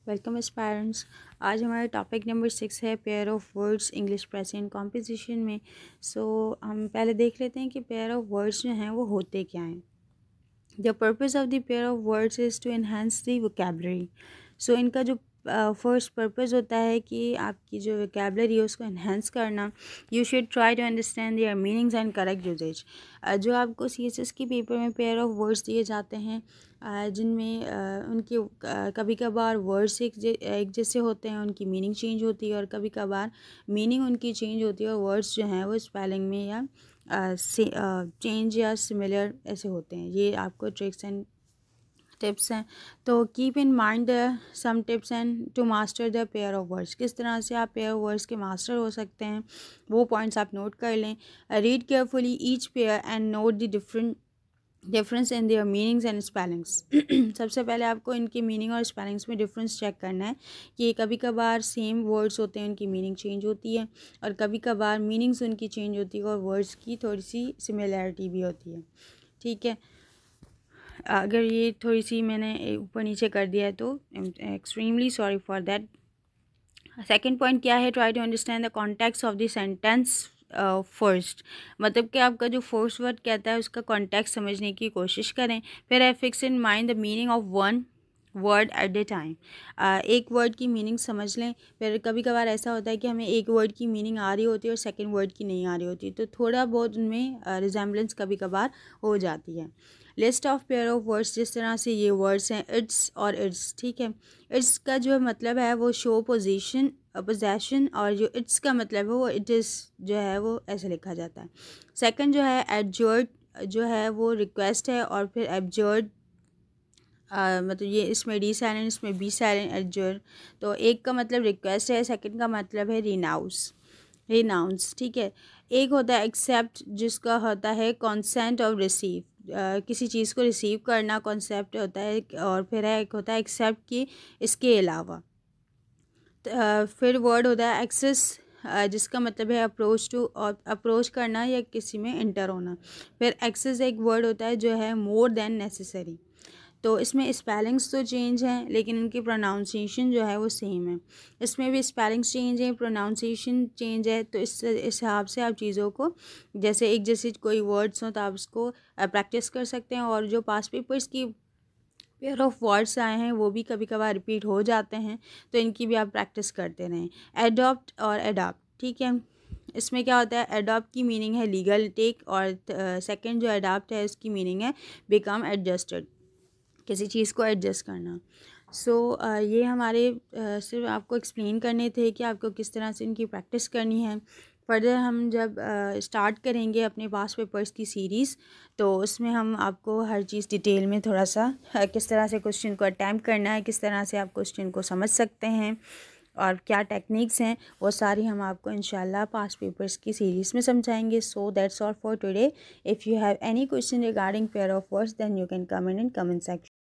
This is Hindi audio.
Welcome aspirants. आज हमारा टॉपिक नंबर 6 है pair of words English present composition में। हम पहले देख लेते हैं कि पेयर ऑफ वर्ड्स जो हैं वो होते क्या हैं। The purpose of the pair of words is to enhance the vocabulary. इनका जो फर्स्ट पर्पज़ होता है कि आपकी जो वोकेबलरी है उसको एनहांस करना। You should try to understand their meanings and correct usages. जो आपको CSS के पेपर में पेयर ऑफ वर्ड्स दिए जाते हैं जिनमें उनके कभी कभार वर्ड्स एक जैसे होते हैं, उनकी मीनिंग चेंज होती है, और कभी कभार मीनिंग उनकी चेंज होती है और वर्ड्स जो हैं वो स्पेलिंग में या चेंज या सिमिलर ऐसे होते हैं। ये आपको ट्रिक्स एंड टिप्स हैं। तो keep in mind some tips and to master the pair of words. किस तरह से आप पेयर ऑफ वर्ड्स के मास्टर हो सकते हैं वो पॉइंट्स आप नोट कर लें। Read carefully each pair and note the difference in their meanings and spellings. सबसे पहले आपको इनके मीनिंग और स्पेलिंग्स में डिफरेंस चेक करना है कि कभी कभार सेम वर्ड्स होते हैं, उनकी मीनिंग चेंज होती है, और कभी कभार मीनिंग्स उनकी चेंज होती है और वर्ड्स की थोड़ी सी सिमिलैरिटी भी होती है। ठीक है, अगर ये थोड़ी सी मैंने ऊपर नीचे कर दिया है तो extremely sorry for that. Second point क्या है, try to understand the context of the sentence first. मतलब कि आपका जो फर्स्ट वर्ड कहता है उसका कॉन्टेक्स्ट समझने की कोशिश करें। फिर है fix in mind the meaning of one word at the time. एक वर्ड की मीनिंग समझ लें। फिर कभी कभार ऐसा होता है कि हमें एक वर्ड की मीनिंग आ रही होती है और सेकंड वर्ड की नहीं आ रही होती, तो थोड़ा बहुत उनमें रिजेम्बलेंस कभी कभार हो जाती है। List of pair of words, जिस तरह से ये वर्ड्स हैं इट्स और इट्स। ठीक है, इट्स का जो मतलब है वो शो पोजेशन, और जो इट्स का मतलब है वो इट इज़ जो है वो ऐसे लिखा जाता है। सेकंड जो है एडजर्ड, जो है वो रिक्वेस्ट है, और फिर एबजर्ड मतलब ये इसमें डी साइलेंट, इसमें बी साइलेंट, एडजर्ड। तो एक का मतलब रिक्वेस्ट है, सेकंड का मतलब है रिनाउंस। ठीक है, एक होता है एक्सेप्ट, जिसका होता है कॉन्सेंट ऑफ रिसीव, किसी चीज़ को रिसीव करना कॉन्सेप्ट होता है, और फिर एक होता है एक्सेप्ट की इसके अलावा। फिर वर्ड होता है एक्सेस, जिसका मतलब है अप्रोच करना या किसी में इंटर होना। फिर एक्सेस एक वर्ड होता है जो है मोर देन नेसेसरी। तो इसमें स्पेलिंग्स तो चेंज हैं लेकिन उनकी प्रोनाउंसिएशन जो है वो सेम है। इसमें भी स्पेलिंग्स चेंज है, प्रोनाउंसिएशन चेंज है। तो इस हिसाब से आप चीज़ों को, जैसे एक जैसे कोई वर्ड्स हो तो आप उसको प्रैक्टिस कर सकते हैं। और जो पास्ट पेपर्स की पेयर ऑफ वर्ड्स आए हैं वो भी कभी कभार रिपीट हो जाते हैं, तो इनकी भी आप प्रैक्टिस करते रहें। एडॉप्ट और एडाप्ट, ठीक है, इसमें क्या होता है, एडॉप्ट की मीनिंग है लीगल टेक, और सेकंड जो एडाप्ट है उसकी मीनिंग है बिकम एडजस्टेड, किसी चीज़ को एडजस्ट करना। ये हमारे सिर्फ आपको एक्सप्लेन करने थे कि आपको किस तरह से इनकी प्रैक्टिस करनी है। फर्दर हम जब स्टार्ट करेंगे अपने पास पेपर्स की सीरीज़, तो उसमें हम आपको हर चीज़ डिटेल में थोड़ा सा किस तरह से क्वेश्चन को अटैम्प्ट करना है, किस तरह से आप क्वेश्चन को समझ सकते हैं और क्या टेक्निक्स हैं, वो सारी हम आपको इंशाल्लाह पास्ट पेपर्स की सीरीज़ में समझाएंगे। So that's all for today. If you have any question regarding pair of words then you can comment in comment section.